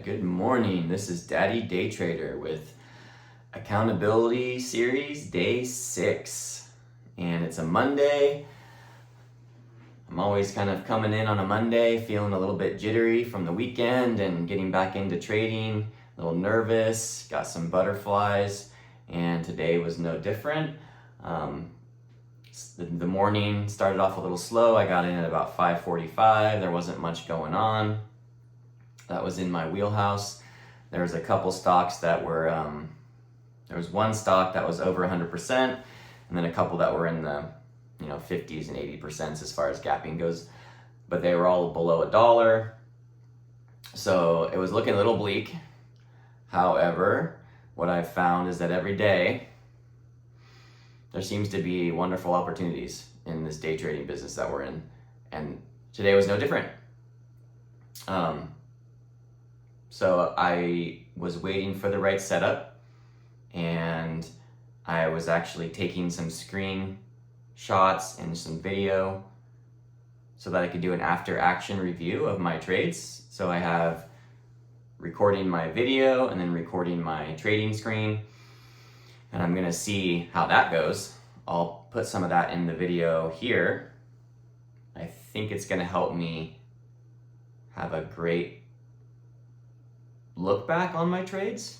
Good morning. This is Daddy Day Trader with Accountability Series Day 6. And it's a Monday. I'm always kind of coming in on a Monday feeling a little bit jittery from the weekend and getting back into trading, a little nervous, got some butterflies, and today was no different. The morning started off a little slow. I got in at about 5:45. There wasn't much going on. That was in my wheelhouse. There was a couple stocks that were, there was one stock that was over 100%, and then a couple that were in the 50s and 80% as far as gapping goes, but they were all below $1. So it was looking a little bleak. However, what I've found is that every day there seems to be wonderful opportunities in this day trading business that we're in, and today was no different. So I was waiting for the right setup, and I was actually taking some screen shots and some video so that I could do an after action review of my trades. So I have recording my video and then recording my trading screen, and I'm gonna see how that goes. I'll put some of that in the video here. I think it's gonna help me have a great look back on my trades.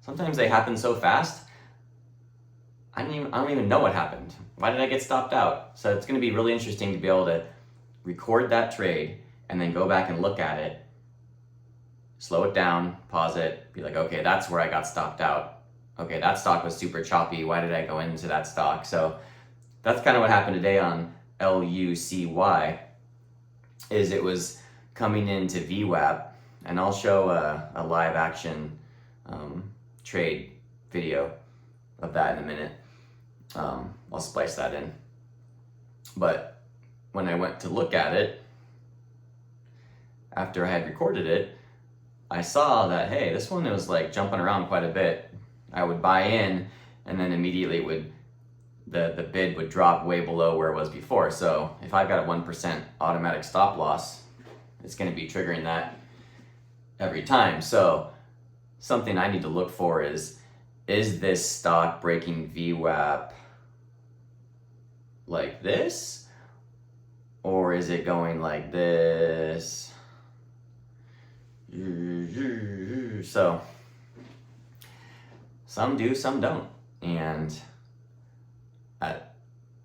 Sometimes they happen so fast, I don't even know what happened. Why did I get stopped out? So it's gonna be really interesting to be able to record that trade and then go back and look at it, slow it down, pause it, be like, okay, that's where I got stopped out. Okay, that stock was super choppy. Why did I go into that stock? So that's kind of what happened today on LUCY, is it was coming into VWAP, and I'll show a live action trade video of that in a minute. I'll splice that in. But when I went to look at it, after I had recorded it, I saw that, hey, this one was like jumping around quite a bit. I would buy in, and then immediately the bid would drop way below where it was before. So if I've got a 1% automatic stop loss, it's gonna be triggering that every time. So something I need to look for is this stock breaking VWAP like this? Or is it going like this? So some do, some don't. And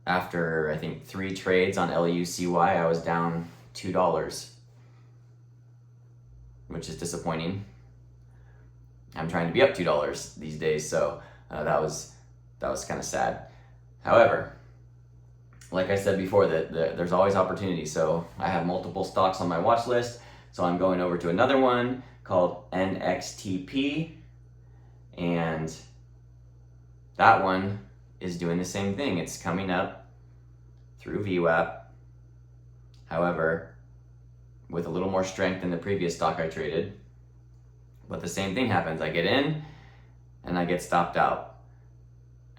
after I think 3 trades on LUCY, I was down $2, which is disappointing. I'm trying to be up $2 these days, so that was kind of sad. However, like I said before, that there's always opportunity. So I have multiple stocks on my watch list. So I'm going over to another one called NXTP, and that one is doing the same thing. It's coming up through VWAP. However, with a little more strength than the previous stock I traded. But the same thing happens. I get in and I get stopped out.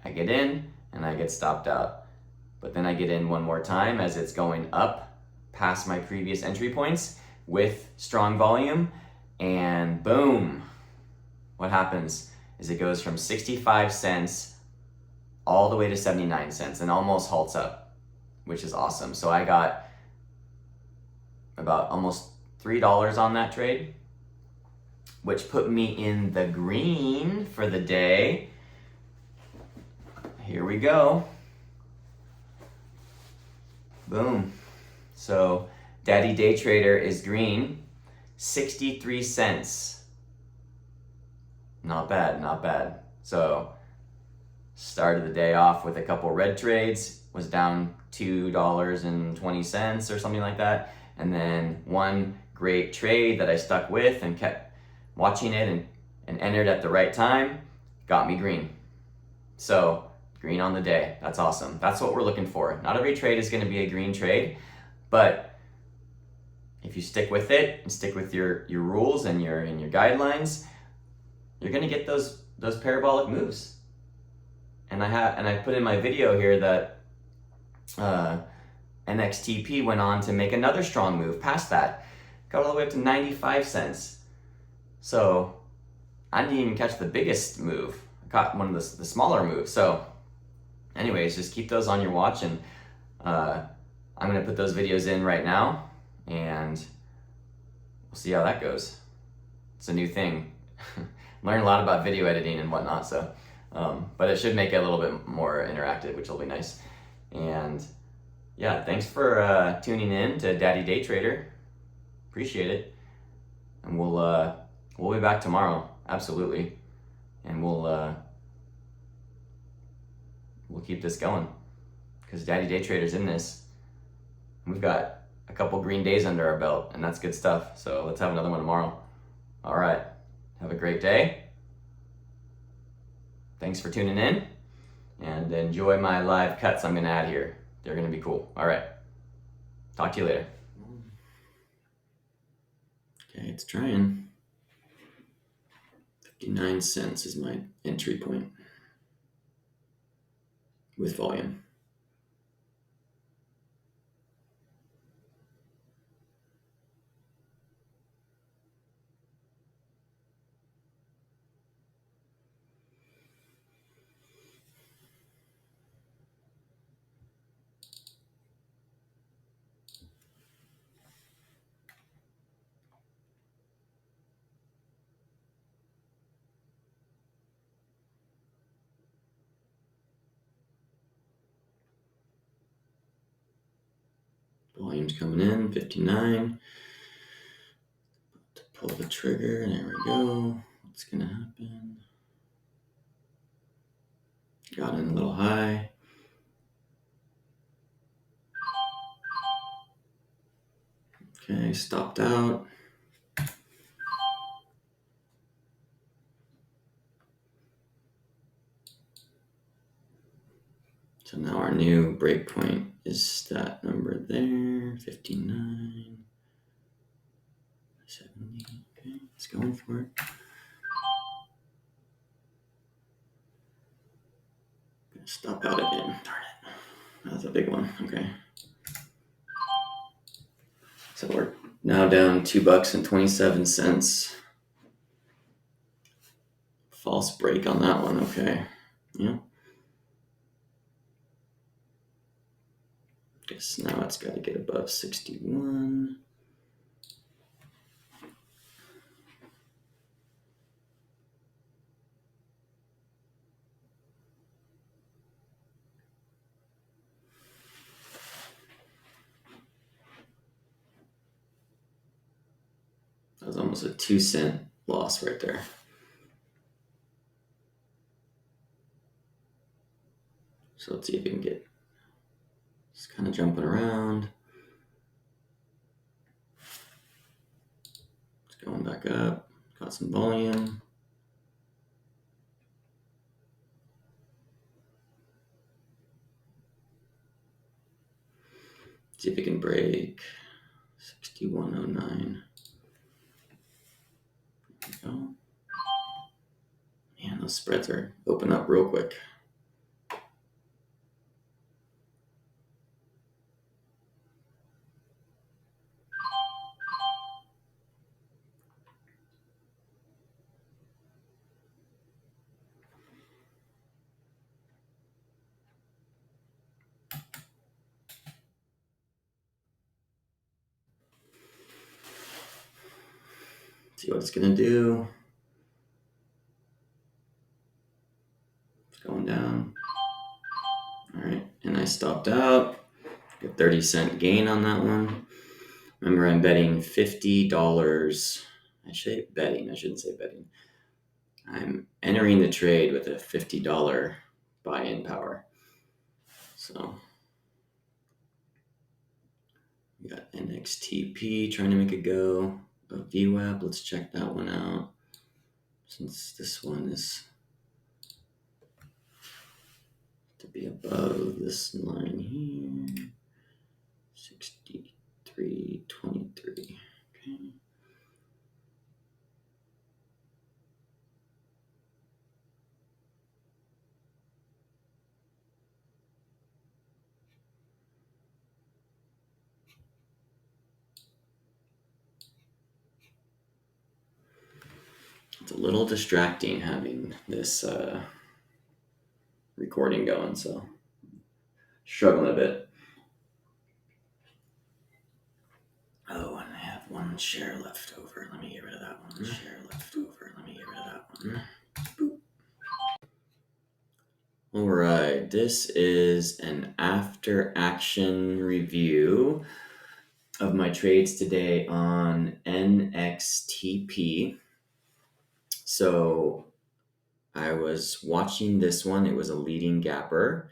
I get in and I get stopped out. But then I get in one more time as it's going up past my previous entry points with strong volume, and boom. What happens is it goes from 65 cents all the way to 79 cents and almost halts up, which is awesome. So I got about almost $3 on that trade, which put me in the green for the day. Here we go. Boom. So Daddy Day Trader is green, 63 cents. Not bad, not bad. So started the day off with a couple red trades, was down $2.20 or something like that. And then one great trade that I stuck with and kept watching it and entered at the right time, got me green. So green on the day, that's awesome. That's what we're looking for. Not every trade is gonna be a green trade, but if you stick with it and stick with your rules and your guidelines, you're gonna get those parabolic moves. And I put in my video here that NXTP went on to make another strong move past that. Got all the way up to 95 cents. So I didn't even catch the biggest move. I caught one of the smaller moves. So anyways, just keep those on your watch, and I'm gonna put those videos in right now, and we'll see how that goes. It's a new thing. Learn a lot about video editing and whatnot, so but it should make it a little bit more interactive, which will be nice. And yeah, thanks for tuning in to Daddy Day Trader. Appreciate it. And we'll be back tomorrow, absolutely. And we'll keep this going, because Daddy Day Trader's in this. We've got a couple green days under our belt, and that's good stuff. So let's have another one tomorrow. All right. Have a great day. Thanks for tuning in, and enjoy my live cuts I'm gonna add here. They're gonna be cool. All right. Talk to you later. Okay, it's trying. 59 cents is my entry point with volume. Volume's coming in, 59. To pull the trigger, there we go. What's gonna happen? Got in a little high. Okay, stopped out. So now our new breakpoint is that number there, 59, 70. Okay, it's going for it. Gonna stop out again. Darn it. That's a big one. Okay. So we're now down $2.27. False break on that one. Okay. Yeah. Guess now it's got to get above 61. That was almost a 2-cent loss right there. So let's see if we can get, just kind of jumping around. It's going back up, got some volume. See if it can break 6109. There we go. Man, those spreads are open up real quick. See what it's gonna do. It's going down. All right, and I stopped out. A 30-cent gain on that one. Remember, I'm betting $50. I shouldn't say betting. I'm entering the trade with a $50 buy-in power. So we got NXTP trying to make a go of VWAP. Let's check that one out, since this one is to be above this line here. 63.23. Okay. a little distracting having this recording going, so struggling a bit. Oh, and I have one share left over. Let me get rid of that one. Share left over. Let me get rid of that one. Boop. All right, this is an after action review of my trades today on NXTP. So I was watching this one. It was a leading gapper,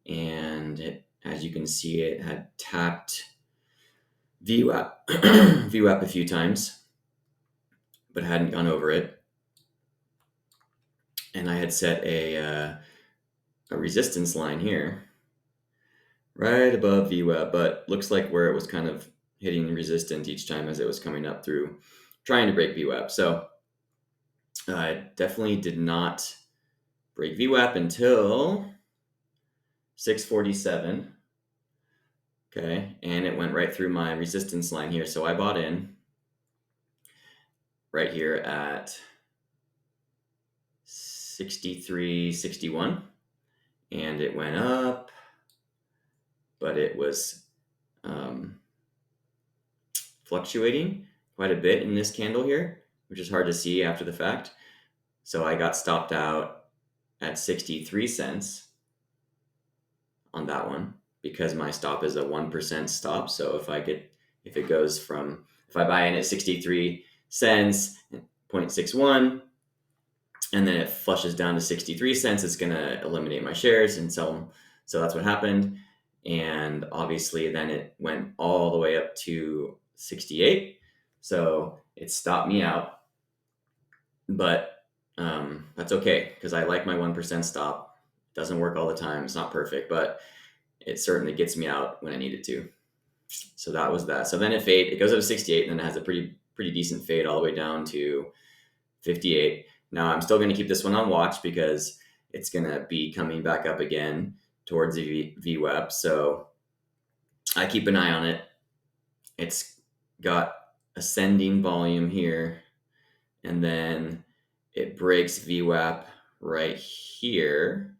and as you can see, it had tapped VWAP VWAP a few times, but hadn't gone over it. And I had set a resistance line here, right above VWAP, but looks like where it was kind of hitting resistance each time as it was coming up through, trying to break VWAP. So I definitely did not break VWAP until 647. Okay, and it went right through my resistance line here. So I bought in right here at 63.61, and it went up, but it was fluctuating quite a bit in this candle here, which is hard to see after the fact. So I got stopped out at 63 cents on that one because my stop is a 1% stop. So if I buy in at 63 cents, 0.61, and then it flushes down to 63 cents, it's going to eliminate my shares and sell them. So that's what happened. And obviously then it went all the way up to 68. So it stopped me out. But that's okay because I like my 1% stop. It doesn't work all the time. It's not perfect, but it certainly gets me out when I need it to. So that was that. So then it goes up to 68, and then it has a pretty decent fade all the way down to 58. Now I'm still going to keep this one on watch because it's going to be coming back up again towards the VWAP. So I keep an eye on it. It's got ascending volume here, and then it breaks VWAP right here.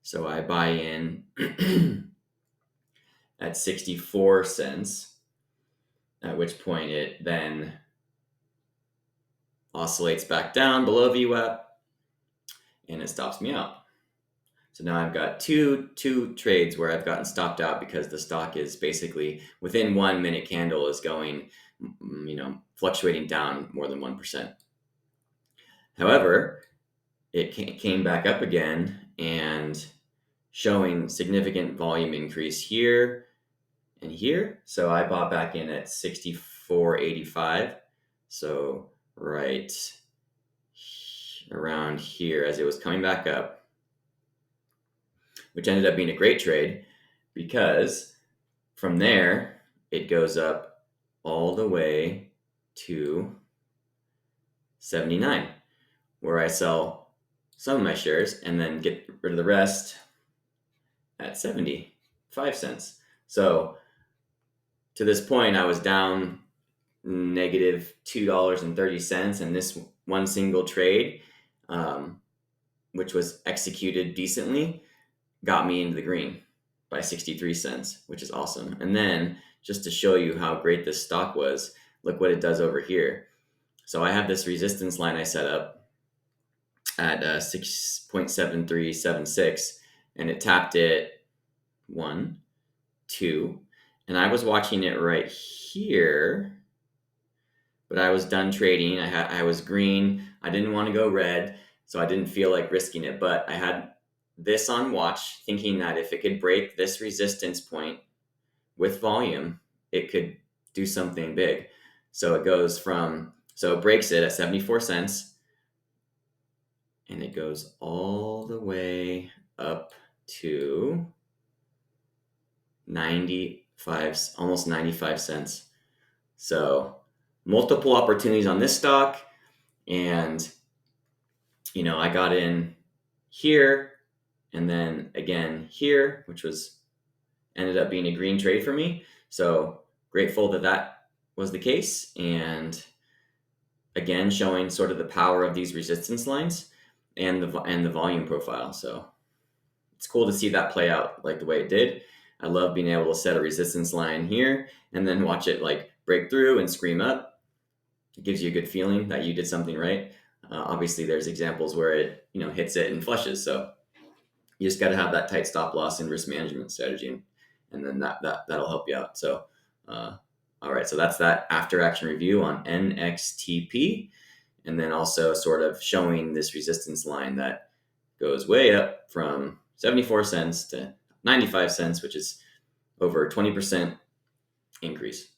So I buy in at 64 cents, at which point it then oscillates back down below VWAP and it stops me out. So now I've got two trades where I've gotten stopped out because the stock is basically within 1 minute candle is going, fluctuating down more than 1%. However, it came back up again and showing significant volume increase here and here. So I bought back in at 64.85. So right around here as it was coming back up, which ended up being a great trade because from there it goes up all the way to 79, where I sell some of my shares and then get rid of the rest at 75 cents. So to this point, I was down negative $2.30, and this one single trade, which was executed decently, got me into the green by 63 cents, which is awesome. And then just to show you how great this stock was, look what it does over here. So I have this resistance line I set up at 6.7376, and it tapped it 1, 2, and I was watching it right here, but I was done trading. I was green. I didn't want to go red, so I didn't feel like risking it, but I had this on watch, thinking that if it could break this resistance point with volume, it could do something big. So it breaks it at 74 cents, and it goes all the way up to 95, almost 95 cents. So multiple opportunities on this stock, and I got in here and then again here, which ended up being a green trade for me. So grateful that was the case. And again, showing sort of the power of these resistance lines and the volume profile. So it's cool to see that play out like the way it did. I love being able to set a resistance line here and then watch it like break through and scream up. It gives you a good feeling that you did something right. Obviously, there's examples where it hits it and flushes. So you just got to have that tight stop loss and risk management strategy, and then that'll help you out. So, all right, so that's that after action review on NXTP, and then also sort of showing this resistance line that goes way up from 74 cents to 95 cents, which is over 20% increase.